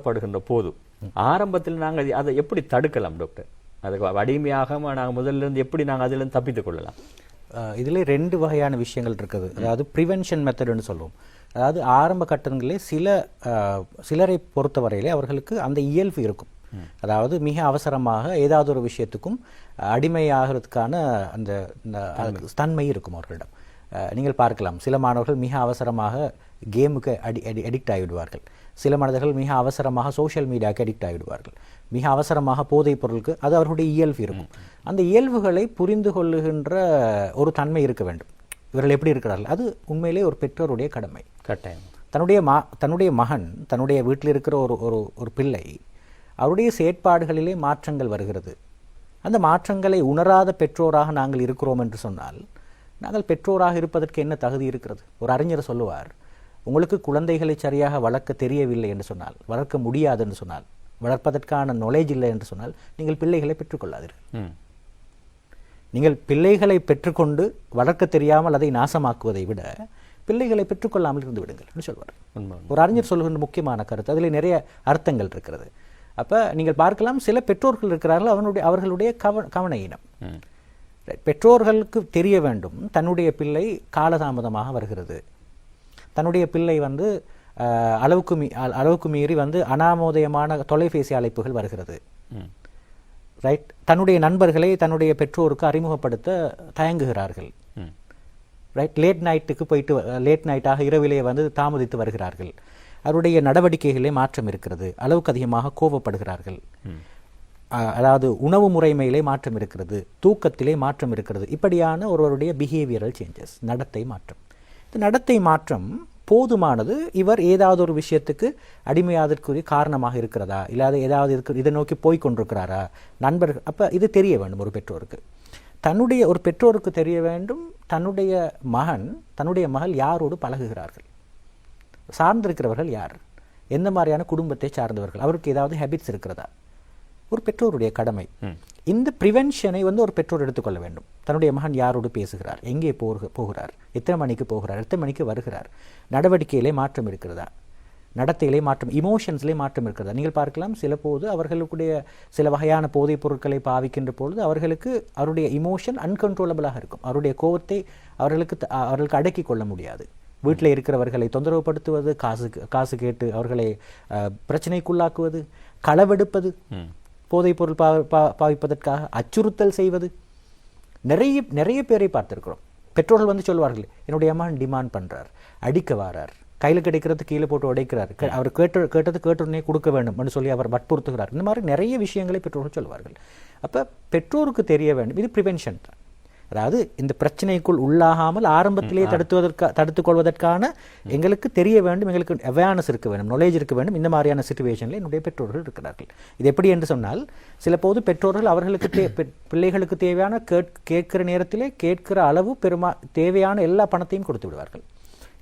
படுகின்ற போது ஆரம்பத்தில் நாங்கள் அதை எப்படி தடுக்கலாம் டாக்டர்? அதுக்கு அடிமையாக நாங்கள் முதல்ல இருந்து எப்படி நாங்கள் அதிலிருந்து தப்பித்துக் கொள்ளலாம்? இதில் 2 வகையான விஷயங்கள் இருக்குது. அதாவது ப்ரிவென்ஷன் மெத்தடுன்னு சொல்லுவோம். அதாவது ஆரம்ப கட்டங்களிலே சிலரை பொறுத்தவரையிலே அவர்களுக்கு அந்த இயல்பு இருக்கும். அதாவது மிக அவசரமாக ஏதாவது ஒரு விஷயத்துக்கும் அடிமையாகிறதுக்கான அந்த தன்மை இருக்கும் அவர்களிடம். நீங்கள் பார்க்கலாம், சில மாணவர்கள் மிக அவசரமாக கேமுக்கு அடிக்ட் ஆகிவிடுவார்கள். சில மனிதர்கள் மிக அவசரமாக சோஷியல் மீடியாவுக்கு அடிக்ட் ஆகிவிடுவார்கள். மிக அவசரமாக போதைப் பொருளுக்கு அது அவர்களுடைய இயல்பு இருக்கும். அந்த இயல்புகளை புரிந்து கொள்ளுகின்ற ஒரு தன்மை இருக்க வேண்டும். இவர்கள் எப்படி இருக்கிறார்கள், அது உண்மையிலே ஒரு பெற்றோருடைய கடமை. கட்டாயம். தன்னுடைய மகன், தன்னுடைய வீட்டில் இருக்கிற ஒரு பிள்ளை, அவருடைய செயற்பாடுகளிலே மாற்றங்கள் வருகிறது. அந்த மாற்றங்களை உணராத பெற்றோராக நாங்கள் இருக்கிறோம் என்று சொன்னால், நாங்கள் பெற்றோராக இருப்பதற்கு என்ன தகுதி இருக்கிறது? ஒரு அறிஞர் சொல்லுவார், உங்களுக்கு குழந்தைகளை சரியாக வளர்க்க தெரியவில்லை என்று சொன்னால், வளர்க்க முடியாது என்று சொன்னால், வளர்ப்பதற்கான நாலேஜ் இல்லை என்று சொன்னால், நீங்கள் பிள்ளைகளை பெற்றுக்கொள்ளாதீர்கள். நீங்கள் பிள்ளைகளை பெற்றுக்கொண்டு வளர்க்க தெரியாமல் அதை நாசமாக்குவதை விட பிள்ளைகளை பெற்றுக்கொள்ளாமல் இருந்து விடுங்கள் என்று சொல்வார். ஒரு அறிஞர் சொல்கின்ற முக்கியமான கருத்து. அதில் நிறைய அர்த்தங்கள் இருக்கிறது. அப்போ நீங்கள் பார்க்கலாம், சில பெற்றோர்கள் இருக்கிறார்கள், அவர்களுடைய கவன ஈனம். பெற்றோர்களுக்கு தெரிய வேண்டும், தன்னுடைய பிள்ளை காலதாமதமாக வருகிறது, தன்னுடைய பிள்ளை அளவுக்கு மீறி அனாமோதயமான தொலைபேசி அழைப்புகள் வருகிறது. ரைட். தன்னுடைய நண்பர்களை தன்னுடைய பெற்றோருக்கு அறிமுகப்படுத்த தயங்குகிறார்கள். ரைட். லேட் நைட்டாக இரவிலே தாமதித்து வருகிறார்கள். அவருடைய நடவடிக்கைகளே மாற்றம் இருக்கிறது. அளவுக்கு அதிகமாக கோபப்படுகிறார்கள். அதாவது உணவு முறைமையிலே மாற்றம் இருக்கிறது, தூக்கத்திலே மாற்றம் இருக்கிறது. இப்படியான ஒருவருடைய பிஹேவியரல் சேஞ்சஸ், நடத்தை மாற்றம். இந்த நடத்தை மாற்றம் போதுமானது இவர் ஏதாவது ஒரு விஷயத்துக்கு அடிமையாதற்குரிய காரணமாக இருக்கிறதா, இல்லாத ஏதாவது இதை நோக்கி போய்கொண்டிருக்கிறாரா, நண்பர்கள். அப்போ இது தெரிய வேண்டும் ஒரு பெற்றோருக்கு. ஒரு பெற்றோருக்கு தெரிய வேண்டும், தன்னுடைய மகள் யாரோடு பழகுகிறார்கள், சார்ந்திருக்கிறவர்கள் யார், எந்த மாதிரியான குடும்பத்தை சார்ந்தவர்கள், அவருக்கு ஏதாவது ஹேபிட்ஸ் இருக்கிறதா, ஒரு பெற்றோருடைய கடமை. இந்த ப்ரிவென்ஷனை ஒரு பெற்றோர் எடுத்துக்கொள்ள வேண்டும். தன்னுடைய மகன் யாரோடு பேசுகிறார், எங்கே போகிறார், எத்தனை மணிக்கு போகிறார், எத்தனை மணிக்கு வருகிறார், நடவடிக்கையிலே மாற்றம் இருக்கிறதா, நடத்தையிலே மாற்றம், இமோஷன்ஸ்லே மாற்றம் இருக்கிறதா. நீங்கள் பார்க்கலாம், சில போது அவர்களுடைய சில வகையான போதைப் பொருட்களை பாவிக்கின்ற பொழுது அவருடைய இமோஷன் அன்கண்ட்ரோலபிளாக இருக்கும். அவருடைய கோபத்தை அவர்களுக்கு அடக்கி கொள்ள முடியாது. வீட்டில் இருக்கிறவர்களை தொந்தரவுப்படுத்துவது, காசு கேட்டு அவர்களை பிரச்சனைக்குள்ளாக்குவது, களவெடுப்பது, போதைப் பொருள் பாவிப்பதற்காக அச்சுறுத்தல் செய்வது, நிறைய பேரை பார்த்திருக்கிறோம். பெற்றோர்கள் சொல்வார்கள், என்னுடைய அம்மா டிமாண்ட் பண்றார், அடிக்க வாரார், கையில் கிடைக்கிறது கீழே போட்டு உடைக்கிறார், அவர் கேட்டது கேட்டுடனே கொடுக்க வேண்டும் என்று சொல்லி அவர் வற்புறுத்துகிறார். இந்த மாதிரி நிறைய விஷயங்களை பெற்றோர்கள் சொல்வார்கள். அப்போ பெற்றோருக்கு தெரிய வேண்டும், இது ப்ரிவென்ஷன் தான். அதாவது இந்த பிரச்சனைக்குள் உள்ளாகாமல் ஆரம்பத்திலே தடுத்துக் கொள்வதற்கான எங்களுக்கு தெரிய வேண்டும், எங்களுக்கு அவேர்னஸ் இருக்க வேண்டும், நாலேஜ் இருக்க வேண்டும். இந்த மாதிரியான சிச்சுவேஷனில் என்னுடைய பெற்றோர்கள் இருக்கிறார்கள். இது எப்படி என்று சொன்னால், சில போது பெற்றோர்கள் அவர்களுக்கு பிள்ளைகளுக்கு தேவையான கேட்கிற நேரத்திலே கேட்கிற அளவு தேவையான எல்லா பணத்தையும் கொடுத்து விடுவார்கள்.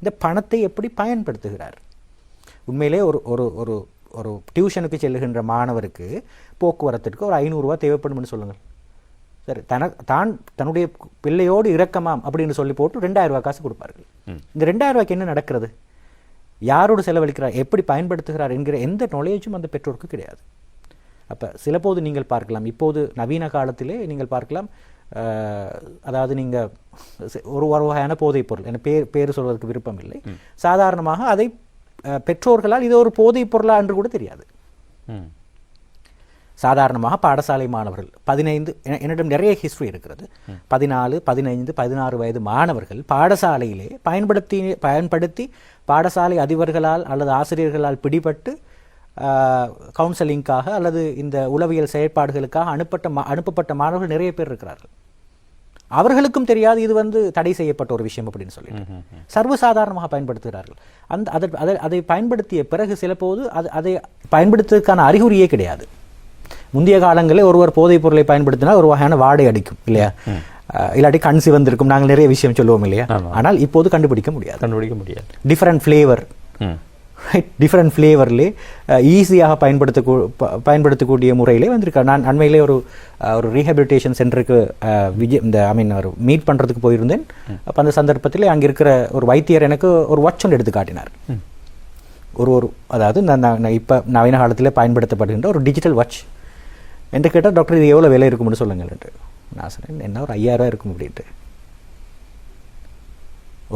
இந்த பணத்தை எப்படி பயன்படுத்துகிறார்? உண்மையிலே ஒரு டியூஷனுக்கு செல்லுகின்ற மாணவருக்கு போக்குவரத்திற்கு ஒரு 500 ரூபா தேவைப்படும் சொல்லுங்கள். சரி, தன்னுடைய பிள்ளையோடு இரக்கமாம் அப்படின்னு சொல்லி போட்டு 2000 ரூபாய் காசு கொடுப்பார்கள். இந்த 2000 ரூபாய்க்கு என்ன நடக்கிறது, யாரோடு செலவழிக்கிறார், எப்படி பயன்படுத்துகிறார் என்கிற எந்த நாலேஜும் அந்த பெற்றோருக்கு கிடையாது. அப்போ சில போது நீங்கள் பார்க்கலாம், இப்போது நவீன காலத்திலே நீங்கள் பார்க்கலாம், அதாவது நீங்கள் ஒரு வகையான போதைப் பொருள், என பேர் சொல்வதற்கு விருப்பம் இல்லை, சாதாரணமாக அதை பெற்றோர்களால் இது ஒரு போதைப் பொருளா என்று கூட தெரியாது. சாதாரணமாக பாடசாலை மாணவர்கள் 15, என்னிடம் நிறைய ஹிஸ்டரி இருக்கிறது, 14, 15, 16 வயது மாணவர்கள் பாடசாலையிலே பயன்படுத்தி பாடசாலை அதிபர்களால் அல்லது ஆசிரியர்களால் பிடிபட்டு கவுன்சிலிங்காக அல்லது இந்த உளவியல் செயற்பாடுகளுக்காக அனுப்பப்பட்ட மாணவர்கள் நிறைய பேர் இருக்கிறார்கள். அவர்களுக்கும் தெரியாது இது தடை செய்யப்பட்ட ஒரு விஷயம் அப்படின்னு சொல்லி சர்வசாதாரணமாக பயன்படுத்துகிறார்கள். அதை பயன்படுத்திய பிறகு சில போது அதை பயன்படுத்துவதற்கான அறிகுறியே கிடையாது. முந்தைய காலங்களில் ஒருவர் போதைப் பொருளை பயன்படுத்தினால் ஒரு வகையான வாடை அடிக்கும் இல்லையா, இல்லாட்டி கண் சிவந்திருக்கும், நாங்கள் நிறைய விஷயம் சொல்லுவோம் இல்லையா. ஆனால் இப்போது கண்டுபிடிக்க முடியாது. டிஃபரெண்ட் ஃப்ளேவர்லே ஈஸியாக பயன்படுத்தக்கூடிய முறையிலே வந்திருக்காரு. நான் அண்மையிலே ஒரு ரீஹபிலிட்டேஷன் சென்டருக்கு ஒரு மீட் பண்ணுறதுக்கு போயிருந்தேன். அப்போ அந்த சந்தர்ப்பத்தில் அங்கே இருக்கிற ஒரு வைத்தியர் எனக்கு ஒரு வாட்ச் ஒன்று எடுத்து காட்டினார். ஒரு அதாவது நான் இப்போ நவீன காலத்தில் பயன்படுத்தப்படுகின்ற ஒரு டிஜிட்டல் வாட்ச் என்று கேட்டால் டாக்டர் இது எவ்வளோ விலை இருக்கும்னு சொல்லுங்கள் என்று நான் சொன்னேன் என்ன ஒரு 5000 ரூபா இருக்கும் அப்படின்ட்டு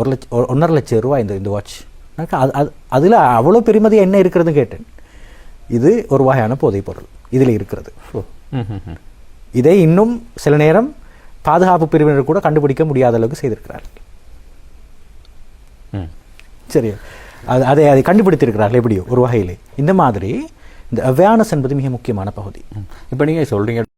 1.5 லட்சம் ரூபா இந்த வாட்ச் அதில் அவ்வளோ பெருமதி என்ன இருக்கிறதுன்னு கேட்டேன். இது ஒரு வகையான போதைப் பொருள் இதில் இருக்கிறது. இதை இன்னும் சில நேரம் பாதுகாப்பு பிரிவினர் கூட கண்டுபிடிக்க முடியாத அளவுக்கு செய்திருக்கிறார்கள். சரி, அதை கண்டுபிடித்திருக்கிறார்கள் எப்படியோ ஒரு வகையிலே. இந்த மாதிரி இந்த அவேர்னஸ் என்பது மிக முக்கியமான பகுதி. இப்போ நீங்கள் சொல்கிறீங்க